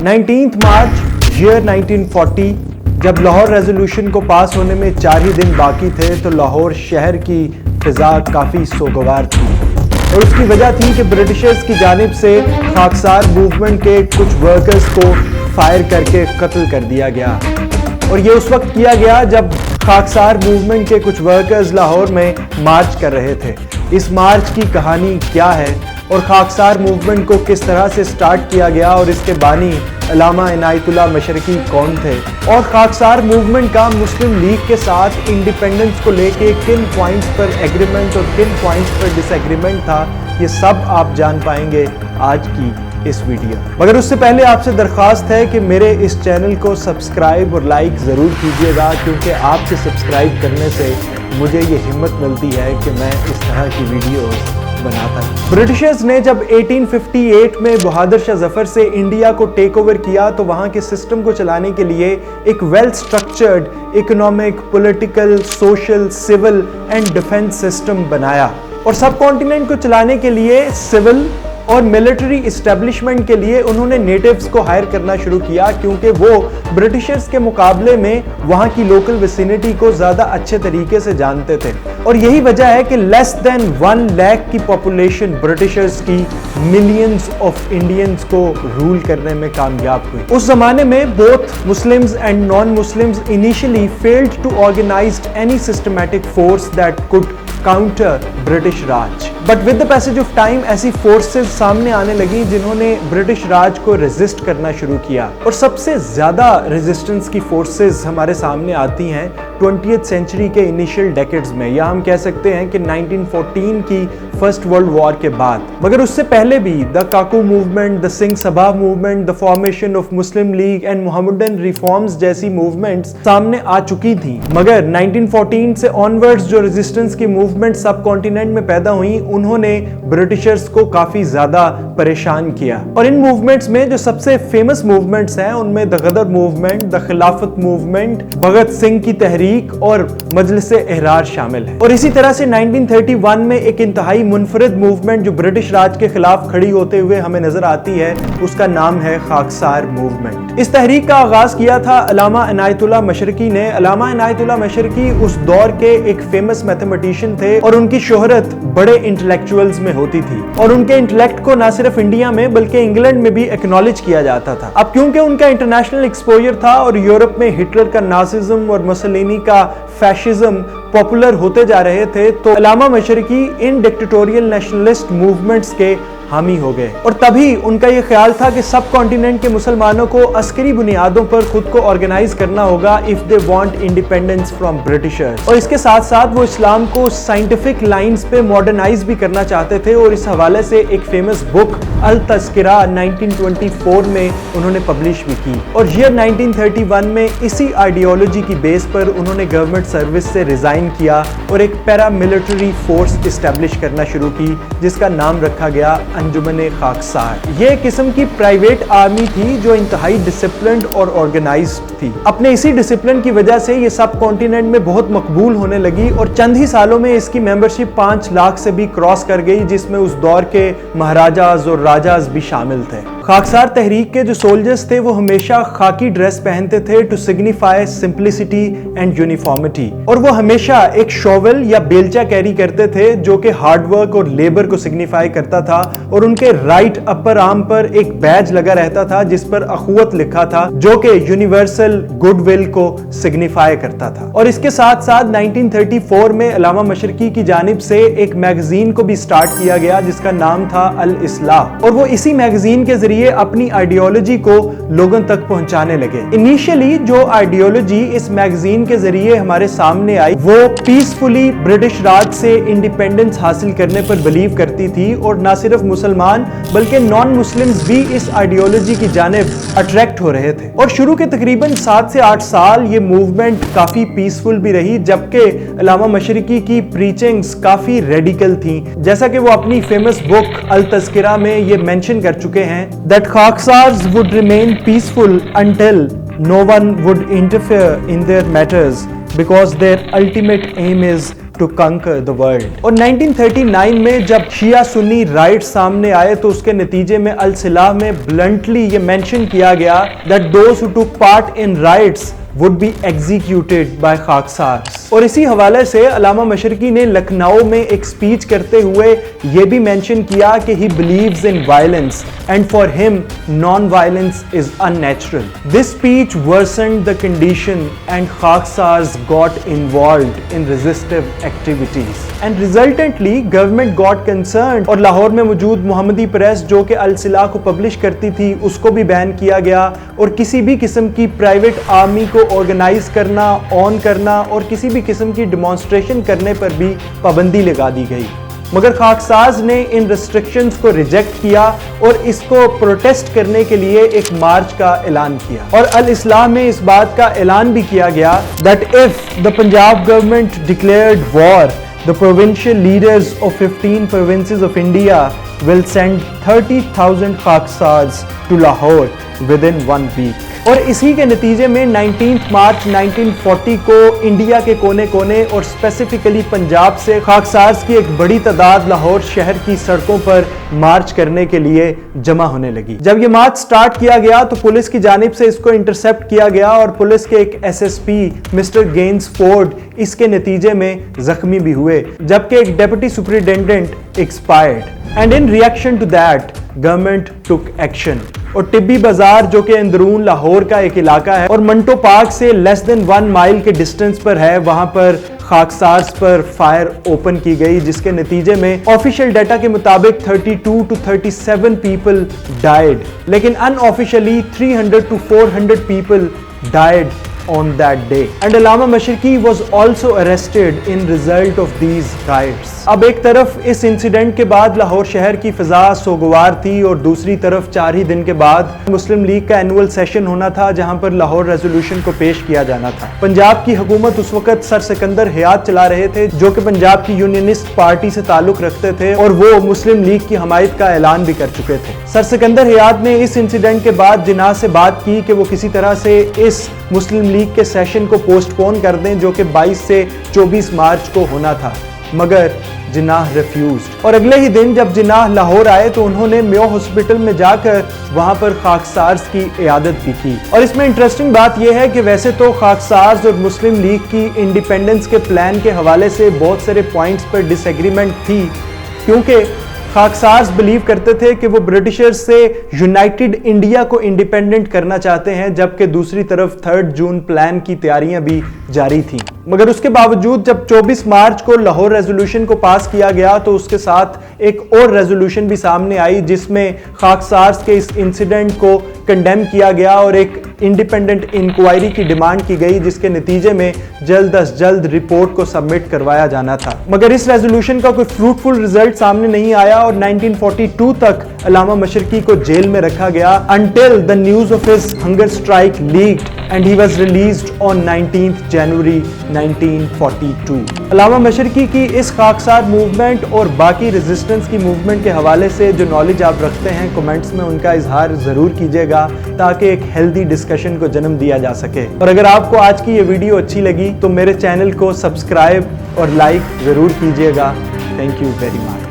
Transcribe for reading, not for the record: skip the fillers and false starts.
19 मार्च year 1940 जब Lahore resolution को पास होने में 4 ही दिन बाकी थे तो लाहौर शहर की फिजा काफ़ी सोगवार थी और उसकी वजह थी कि ब्रिटिशर्स की जानिब से खाकसार मूवमेंट के कुछ वर्कर्स को फायर करके कत्ल कर दिया गया। और ये उस वक्त किया गया जब खाकसार मूवमेंट के कुछ वर्कर्स लाहौर में मार्च कर रहे थे। इस मार्च की कहानी क्या है और खाकसार मूवमेंट को किस तरह से स्टार्ट किया गया और इसके बानी अल्लामा इनायतुल्लाह मशरकी कौन थे और खाकसार मूवमेंट का मुस्लिम लीग के साथ इंडिपेंडेंस को लेके किन पॉइंट्स पर एग्रीमेंट और किन पॉइंट्स पर डिसएग्रीमेंट था, ये सब आप जान पाएंगे आज की इस वीडियो। मगर उससे पहले आपसे दरख्वास्त है कि मेरे इस चैनल को सब्सक्राइब और लाइक ज़रूर कीजिएगा, क्योंकि आपके सब्सक्राइब करने से मुझे ये हिम्मत मिलती है कि मैं इस तरह की वीडियोस बनाता है। ब्रिटिशर्स ने जब 1858 में बहादुर शाह जफर से इंडिया को टेक ओवर किया तो वहां के सिस्टम को चलाने के लिए एक well structured economic, political, social, civil and defence system बनाया और सब कॉन्टिनेंट को चलाने के लिए सिविल और मिलिट्री इस्टेब्लिशमेंट के लिए उन्होंने नेटिव्स को हायर करना शुरू किया, क्योंकि वो ब्रिटिशर्स के मुकाबले में वहाँ की लोकल विसिनिटी को ज़्यादा अच्छे तरीके से जानते थे। और यही वजह है कि लेस देन 1 लाख की पॉपुलेशन ब्रिटिशर्स की मिलियंस ऑफ इंडियंस को रूल करने में कामयाब हुई। उस जमाने में both Muslims and non Muslims initially failed to organise any systematic force that could counter British Raj, but with the passage of time ऐसी फोर्सेस सामने आने लगी जिन्होंने ब्रिटिश राज को रेजिस्ट करना शुरू किया। और सबसे ज्यादा रेजिस्टेंस की फोर्सेस हमारे सामने आती हैं 20th सेंचुरी के इनिशियल डेकेड्स में, या हम कह सकते हैं कि 1914 की फर्स्ट वर्ल्ड वॉर के बाद। मगर उससे पहले भी the Kuka movement, the Singh Sabha movement, the formation of Muslim League and Mohammedan reforms जैसी मूवमेंट्स सामने आ चुकी थी। मगर 1914 से ऑनवर्ड्स जो रेजिस्टेंस की मूवमेंट सब कॉन्टिनेंट में पैदा हुई, उन्होंने ब्रिटिशर्स को काफी ज्यादा परेशान किया। और इन मूवमेंट्स में जो सबसे फेमस मूवमेंट्स हैं उनमें द गदर मूवमेंट, द खिलाफत मूवमेंट, भगत सिंह की तहरीक और मजलिस एहरार शामिल है। और इसी तरह से 1931 में एक इंतहाई मुनफरिद मूवमेंट जो ब्रिटिश राज के खिलाफ खड़ी होते हुए हमें नजर आती है, उसका नाम है खाकसार मूवमेंट। इस तहरीक का आगाज किया था अल्लामा इनायतुल्लाह मशरकी ने। अल्लामा इनायतुल्लाह मशरकी उस दौर के एक फेमस मैथमेटिशियन थे और उनकी शोहरत बड़े इंटेलेक्चुअल्स में होती थी और उनके इंटेलेक्ट को ना सिर्फ इंडिया में बल्कि इंग्लैंड में भी एक्नॉलेज किया जाता था। अब क्योंकि उनका इंटरनेशनल एक्सपोजर था और यूरोप में हिटलर का नाजिज्म और मुसोलिनी का फैशिज्म पॉपुलर होते जा रहे थे, तो अल्लामा मशरकी इन डिक्टेटोरियल नेशनलिस्ट मूवमेंट्स के हामी हो गए। और तभी उनका यह ख्याल था कि सब कॉन्टिनेंट के मुसलमानों को अस्करी बुनियादों पर खुद को ऑर्गेनाइज करना होगा if they want independence from Britishers. और इसके साथ साथ वो इस्लाम को साइंटिफिक लाइंस पे मॉडर्नाइज भी करना चाहते थे और इस हवाले से एक फेमस बुक अल तस्किरा 1924 में उन्होंने पब्लिश भी की। और ईयर 1931 में इसी आइडियोलॉजी की बेस पर उन्होंने गवर्नमेंट सर्विस से रिजाइन किया और एक पैरामिलिट्री फोर्स इस्टेब्लिश करना शुरू की, जिसका नाम रखा गया अंजुमन खाकसार। ये किस्म की प्राइवेट आर्मी थी जो इंतहाई डिसिप्लिन्ड और ऑर्गेनाइज्ड थी। अपने इसी डिसिप्लिन की वजह से ये सब कॉन्टिनेंट में बहुत मकबूल होने लगी और चंद ही सालों में इसकी मेंबरशिप 5 लाख से भी क्रॉस कर गई, जिसमें उस दौर के महाराजाज और राजाज भी शामिल थे। खाकसार तहरीक के जो सोल्जर्स थे वो हमेशा खाकी ड्रेस पहनते थे to signify simplicity and uniformity, और वो हमेशा एक शॉवल या बेलचा कैरी करते थे जो कि हार्ड वर्क और लेबर को सिग्निफाई करता था। और उनके राइट अपर आर्म पर एक बैज लगा रहता था जिस पर अखुवत लिखा था, जो कि यूनिवर्सल गुडविल को सिग्निफाई करता था। और इसके साथ साथ 1934 में अल्लामा मशरकी की जानिब से एक मैगजीन को भी स्टार्ट किया गया जिसका नाम था अल इस्लाह, और वो इसी मैगजीन के जरिए अपनी आइडियोलॉजी को लोगों तक पहुंचाने लगे। इनिशियली जो आइडियोलॉजी इस मैगजीन के जरिए हमारे सामने आई वो पीसफुली ब्रिटिश राज से इंडिपेंडेंस हासिल करने पर बिलीव करती थी, और ना सिर्फ मुसलमान बल्कि नॉन मुस्लिम्स भी इस आइडियोलॉजी की जानिब अट्रैक्ट हो रहे थे। और शुरू के तकरीबन 7 से 8 साल ये मूवमेंट काफी पीसफुल भी रही, जबकि अल्लामा मशरकी की प्रीचिंग्स काफी रेडिकल थी, जैसा कि वो अपनी फेमस बुक अल तस्किरा में ये मेंशन कर चुके हैं that Khaksars would remain peaceful until no one would interfere in their matters because their ultimate aim is to conquer the world. اور 1939 میں جب شیعہ سنی رائٹ سامنے آئے تو اس کے نتیجے میں الصلاح میں بلنٹلی یہ مینشن کیا گیا that those who took part in riots would be executed by خاکسارز. اور اسی حوالے سے علامہ مشرقی نے لکھنؤ میں ایک سپیچ کرتے ہوئے یہ بھی مینشن کیا کہ he believes in violence and for him non-violence is unnatural. This speech worsened the condition and خاکسارز got involved in resistive activities and resultantly government got concerned اور لاہور میں موجود محمدی پریس جو کہ الصلاح کو پبلش کرتی تھی اس کو بھی بین کیا گیا اور کسی بھی قسم کی پرائیویٹ آرمی کو آرگنائز کرنا آن کرنا اور کسی بھی قسم کی ڈیمانسٹریشن کرنے پر بھی پابندی لگا دی گئی. مگر خاکسارز نے ان ریسٹرکشنز کو ریجیکٹ کیا اور اس کو پروٹیسٹ کرنے کے لیے ایک مارچ کا اعلان کیا اور الاصلاح میں اس بات کا اعلان بھی کیا گیا that if the Punjab government declared war, the provincial leaders of 15 provinces of India will send 30,000 خاکسارز to Lahore within 1 week. اور اسی کے نتیجے میں 19 مارچ 1940 کو انڈیا کے کونے کونے اور اسپیسیفکلی پنجاب سے خاکسارز کی ایک بڑی تعداد لاہور شہر کی سڑکوں پر مارچ کرنے کے لیے جمع ہونے لگی. جب یہ مارچ سٹارٹ کیا گیا تو پولیس کی جانب سے اس کو انٹرسپٹ کیا گیا اور پولیس کے ایک S S P mister Gainsford اس کے نتیجے میں زخمی بھی ہوئے جبکہ ایک deputy superintendent expired and in reaction to that government took action. اور ٹبی بازار جو کہ اندرون لاہور کا ایک علاقہ ہے اور منٹو پارک سے لیس دین 1 مائل کے ڈسٹنس پر ہے وہاں پر خاکسارز پر فائر اوپن کی گئی جس کے نتیجے میں آفیشیل ڈیٹا کے مطابق 32 to 37 پیپل ڈائیڈ لیکن unofficially 300 to 400 people died on that day and علامہ مشرقی was also arrested in result of these riots. اب ایک طرف اس انسیڈنٹ کے بعد لاہور شہر کی فضا سوگوار تھی اور دوسری طرف 4 ہی دن کے بعد مسلم لیگ کا اینول سیشن ہونا تھا جہاں پر لاہور ریزولوشن کو پیش کیا جانا تھا. پنجاب کی حکومت اس وقت سر سکندر حیات چلا رہے تھے جو کہ پنجاب کی یونینسٹ پارٹی سے تعلق رکھتے تھے اور وہ مسلم لیگ کی حمایت کا اعلان بھی کر چکے تھے. سر سکندر حیات نے اس انسیڈنٹ کے بعد جناح سے بات کی کہ وہ کسی طرح سے اس مسلم لیگ کے سیشن کو پوسٹ پون کر دیں جو کہ 22 سے 24 مارچ کو ہونا تھا مگر جناح ریفیوزڈ. اور اگلے ہی دن جب جناح لاہور آئے تو انہوں نے میو ہاسپٹل میں جا کر وہاں پر خاکسارز کی عیادت بھی کی. اور اس میں انٹرسٹنگ بات یہ ہے کہ ویسے تو خاکسارز اور مسلم لیگ کی انڈیپینڈنس کے پلان کے حوالے سے بہت سارے پوائنٹس پر ڈس ایگریمنٹ تھی کیونکہ خاکسارز بلیو کرتے تھے کہ وہ برٹشرز سے یونائٹڈ انڈیا کو انڈیپینڈنٹ کرنا چاہتے ہیں جبکہ دوسری طرف 3 جون پلان کی تیاریاں بھی جاری تھیں. مگر اس کے باوجود جب 24 مارچ کو لاہور ریزولوشن کو پاس کیا گیا تو اس کے ساتھ ایک اور ریزولوشن بھی سامنے آئی جس میں خاکسارز کے اس انسیڈنٹ کو کنڈیم کیا گیا اور ایک انڈیپینڈنٹ انکوائری کی ڈیمانڈ کی گئی جس کے نتیجے میں جلد از جلد رپورٹ کو سبمٹ کروایا جانا تھا. مگر اس ریزولوشن کا کوئی فروٹفل رزلٹ سامنے نہیں آیا اور 1942 تک علامہ مشرقی کو جیل میں رکھا گیا until the news of his hunger strike leaked and he was released on 19th January 1942. علامہ مشرقی کی اس خاکسار موومنٹ اور باقی ریزسٹنس کی موومنٹ کے حوالے سے جو نالج آپ رکھتے ہیں کمنٹس میں ان کا اظہار ضرور کیجیے گا تاکہ ایک ہیلدی ڈسکشن کو جنم دیا جا سکے. اور اگر آپ کو آج کی یہ ویڈیو اچھی لگی تو میرے چینل کو سبسکرائب اور لائک ضرور کیجیے گا. Thank you very much.